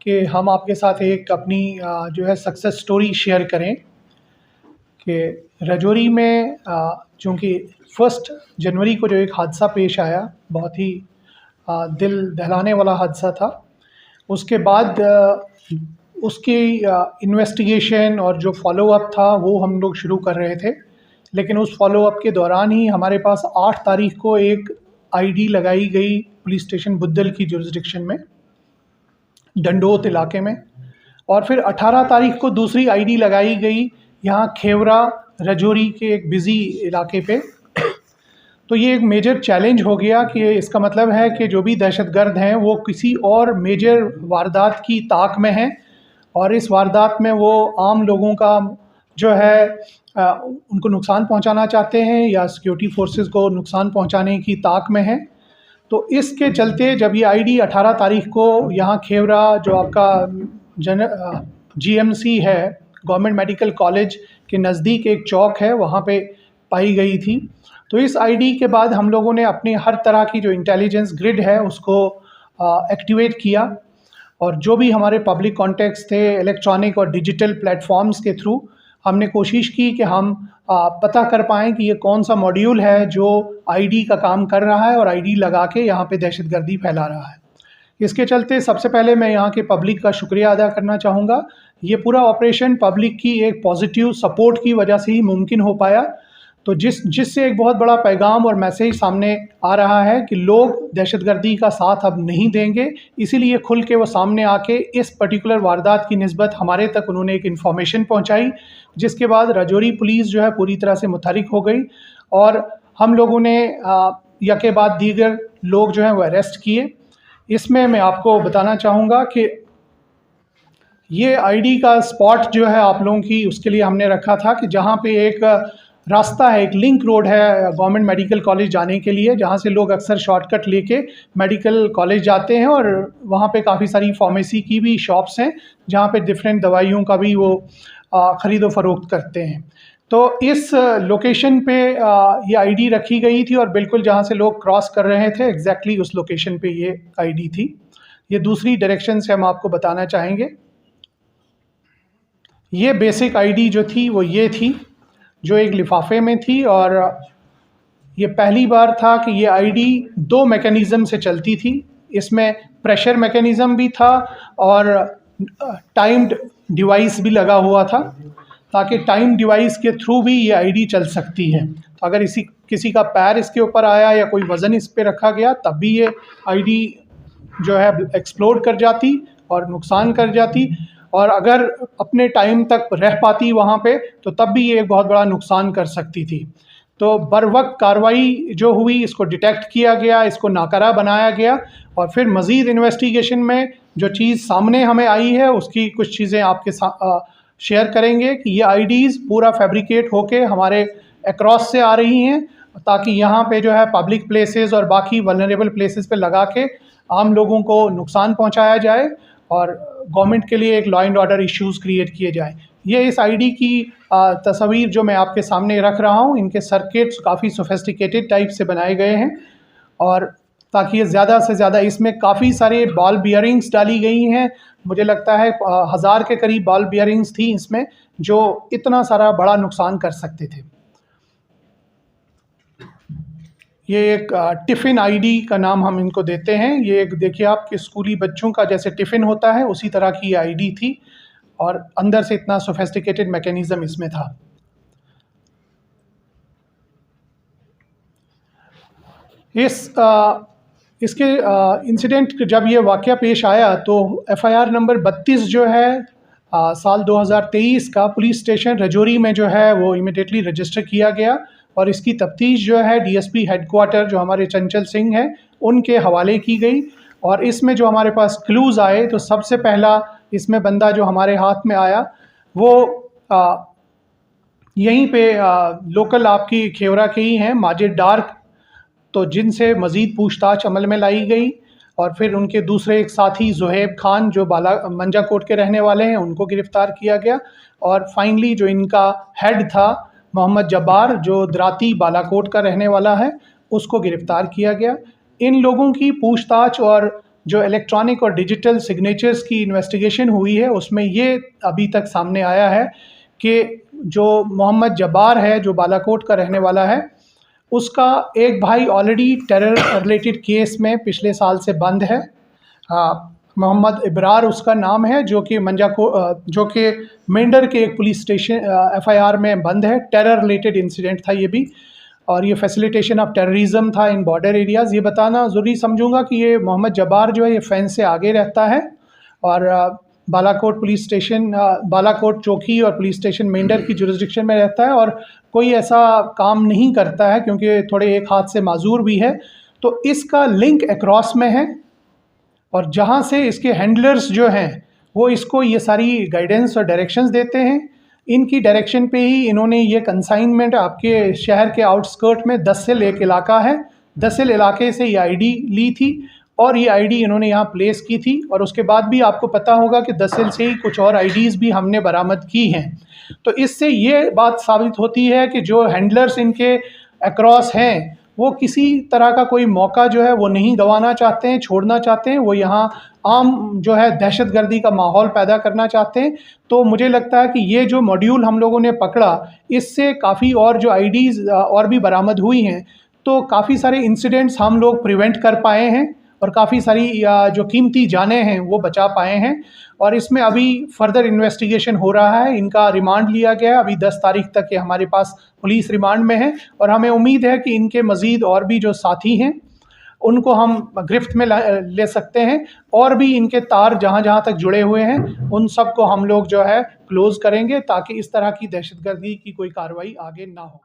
कि हम आपके साथ एक अपनी जो है सक्सेस स्टोरी शेयर करें कि राजौरी में चूँकि 1 जनवरी को जो एक हादसा पेश आया, बहुत ही दिल दहलाने वाला हादसा था। उसके बाद उसकी इन्वेस्टिगेशन और जो फ़ॉलो-अप था वो हम लोग शुरू कर रहे थे। लेकिन उस फ़ॉलो-अप के दौरान ही हमारे पास 8 तारीख को एक आईडी लगाई गई पुलिस स्टेशन बुद्धल की जुरिसडिक्शन में, डंडोत इलाके में, और फिर 18 तारीख को दूसरी आईडी लगाई गई यहाँ खेवरा राजौरी के एक बिज़ी इलाके पे। तो ये एक मेजर चैलेंज हो गया कि इसका मतलब है कि जो भी दहशतगर्द हैं वो किसी और मेजर वारदात की ताक में हैं और इस वारदात में वो आम लोगों का जो है उनको नुकसान पहुंचाना चाहते हैं या सिक्योरिटी फोर्सेस को नुकसान पहुंचाने की ताक में हैं। तो इसके चलते जब ये आईडी 18 तारीख को यहाँ खेवरा जो आपका जीएमसी है, गवर्नमेंट मेडिकल कॉलेज के नज़दीक एक चौक है, वहाँ पे पाई गई थी। तो इस आईडी के बाद हम लोगों ने अपनी हर तरह की जो इंटेलिजेंस ग्रिड है उसको एक्टिवेट किया और जो भी हमारे पब्लिक कॉन्टैक्ट्स थे इलेक्ट्रॉनिक और डिजिटल प्लेटफॉर्म्स के थ्रू हमने कोशिश की कि हम पता कर पाएँ कि ये कौन सा मॉड्यूल है जो आईडी का काम कर रहा है और आईडी लगा के यहाँ पे दहशतगर्दी फैला रहा है। इसके चलते सबसे पहले मैं यहाँ के पब्लिक का शुक्रिया अदा करना चाहूँगा। ये पूरा ऑपरेशन पब्लिक की एक पॉजिटिव सपोर्ट की वजह से ही मुमकिन हो पाया। तो जिससे एक बहुत बड़ा पैगाम और मैसेज सामने आ रहा है कि लोग दहशतगर्दी का साथ अब नहीं देंगे, इसीलिए खुल के वो सामने आके इस पर्टिकुलर वारदात की निस्बत हमारे तक उन्होंने एक इन्फॉर्मेशन पहुंचाई, जिसके बाद राजौरी पुलिस जो है पूरी तरह से मुतहरिक हो गई और हम लोगों ने यके बाद दीगर लोग जो हैं वो अरेस्ट किए। इसमें मैं आपको बताना चाहूँगा कि ये आईडी का स्पॉट जो है आप लोगों की उसके लिए हमने रखा था कि जहाँ पे एक रास्ता है, एक लिंक रोड है गवर्नमेंट मेडिकल कॉलेज जाने के लिए, जहाँ से लोग अक्सर शॉर्टकट लेके मेडिकल कॉलेज जाते हैं और वहाँ पे काफ़ी सारी फार्मेसी की भी शॉप्स हैं जहाँ पे डिफरेंट दवाइयों का भी वो ख़रीदो फ़रोख्त करते हैं। तो इस लोकेशन पे ये आईडी रखी गई थी और बिल्कुल जहाँ से लोग क्रॉस कर रहे थे एग्जैक्टली उस लोकेशन पे ये आईडी थी। ये दूसरी डायरेक्शन से हम आपको बताना चाहेंगे। ये बेसिक आईडी जो थी वो ये थी, जो एक लिफाफे में थी और ये पहली बार था कि ये आईडी 2 मैकेनिज़्म से चलती थी। इसमें प्रेशर मैकेनिज़्म भी था और टाइम्ड डिवाइस भी लगा हुआ था ताकि टाइम डिवाइस के थ्रू भी ये आईडी चल सकती है। तो अगर किसी का पैर इसके ऊपर आया या कोई वज़न इस पे रखा गया तब भी ये आईडी जो है एक्सप्लोड कर जाती और नुकसान कर जाती, और अगर अपने टाइम तक रह पाती वहाँ पे तो तब भी ये एक बहुत बड़ा नुकसान कर सकती थी। तो बरवक्त कार्रवाई जो हुई, इसको डिटेक्ट किया गया, इसको नाकारा बनाया गया और फिर मज़ीद इन्वेस्टिगेशन में जो चीज़ सामने हमें आई है उसकी कुछ चीज़ें आपके साथ शेयर करेंगे कि ये आईडीज़ पूरा फैब्रिकेट होके हमारे अक्रॉस से आ रही हैं ताकि यहाँ पे जो है पब्लिक प्लेसेस और बाकी वल्नरेबल प्लेसेस पे लगा के आम लोगों को नुकसान पहुँचाया जाए और गवर्नमेंट के लिए एक law and order issues create किए जाएँ। ये इस आईडी की तस्वीर जो मैं आपके सामने रख रहा हूँ, इनके सर्किट्स काफ़ी सोफिस्टिकेटेड टाइप से बनाए गए हैं और ताकि ये ज़्यादा से ज़्यादा, इसमें काफ़ी सारे बॉल बियरिंग्स डाली गई हैं। मुझे लगता है 1000 के करीब बॉल बियरिंग्स थी इसमें जो इतना सारा बड़ा नुकसान कर सकते थे। ये एक टिफ़िन आईडी का नाम हम इनको देते हैं। ये एक देखिए आपके स्कूली बच्चों का जैसे टिफ़िन होता है उसी तरह की ये आईडी थी और अंदर से इतना सोफिस्टिकेटेड मैकेनिज़्म इसमें था। इसके इंसिडेंट जब ये वाक़या पेश आया तो एफआईआर नंबर 32 जो है साल 2023 का पुलिस स्टेशन राजौरी में जो है वो इमीडिएटली रजिस्टर किया गया और इसकी तफ्तीश जो है डीएसपी हेडक्वार्टर जो हमारे चंचल सिंह हैं उनके हवाले की गई और इसमें जो हमारे पास क्लूज़ आए तो सबसे पहला इसमें बंदा जो हमारे हाथ में आया वो यहीं पे लोकल आपकी खेवरा के ही हैं, माजिद डार, तो जिनसे मज़ीद पूछताछ अमल में लाई गई और फिर उनके दूसरे एक साथी ज़ुहैब खान जो मंजाकोट के रहने वाले हैं उनको गिरफ़्तार किया गया और फाइनली जो इनका हेड था मोहम्मद जब्बार जो द्राती बालाकोट का रहने वाला है उसको गिरफ़्तार किया गया। इन लोगों की पूछताछ और जो इलेक्ट्रॉनिक और डिजिटल सिग्नेचर्स की इन्वेस्टिगेशन हुई है उसमें ये अभी तक सामने आया है कि जो मोहम्मद जब्बार है, जो बालाकोट का रहने वाला है, उसका एक भाई ऑलरेडी टेरर रिलेटेड केस में पिछले साल से बंद है। मोहम्मद इब्रार उसका नाम है, जो कि जो कि मेंढर के एक पुलिस स्टेशन एफआईआर में बंद है। टेरर रिलेटेड इंसिडेंट था ये भी, और ये फैसिलिटेशन ऑफ टेररिज्म था इन बॉर्डर एरियाज़। ये बताना ज़रूरी समझूंगा कि ये मोहम्मद जब्बार जो है ये फेंस से आगे रहता है और बालाकोट पुलिस स्टेशन, बालाकोट चौकी और पुलिस स्टेशन मेंढर की जुरिस्डिक्शन में रहता है और कोई ऐसा काम नहीं करता है क्योंकि थोड़े एक हाथ से माजूर भी है। तो इसका लिंक अक्रॉस में है और जहाँ से इसके हैंडलर्स जो हैं वो इसको ये सारी गाइडेंस और डायरेक्शंस देते हैं, इनकी डायरेक्शन पे ही इन्होंने ये कंसाइनमेंट आपके शहर के आउटस्कर्ट में दसिल एक इलाका है, दसिल इलाके से ये आईडी ली थी और ये आईडी इन्होंने यहाँ प्लेस की थी। और उसके बाद भी आपको पता होगा कि दसिल से ही कुछ और आईडीज़ भी हमने बरामद की हैं। तो इससे ये बात साबित होती है कि जो हैंडलर्स इनके अक्रॉस हैं वो किसी तरह का कोई मौका जो है वो नहीं गंवाना चाहते हैं, छोड़ना चाहते हैं। वो यहाँ आम जो है दहशतगर्दी का माहौल पैदा करना चाहते हैं। तो मुझे लगता है कि ये जो मॉड्यूल हम लोगों ने पकड़ा, इससे काफ़ी और जो आईडीज़ और भी बरामद हुई हैं, तो काफ़ी सारे इंसिडेंट्स हम लोग प्रिवेंट कर पाए हैं और काफ़ी सारी जो कीमती जानें हैं वो बचा पाए हैं। और इसमें अभी फर्दर इन्वेस्टिगेशन हो रहा है, इनका रिमांड लिया गया है, अभी 10 तारीख तक ये हमारे पास पुलिस रिमांड में है और हमें उम्मीद है कि इनके मज़ीद और भी जो साथी हैं उनको हम गिरफ्त में ले सकते हैं और भी इनके तार जहाँ जहाँ तक जुड़े हुए हैं उन सब को हम लोग जो है क्लोज़ करेंगे ताकि इस तरह की दहशतगर्दी की कोई कार्रवाई आगे ना हो।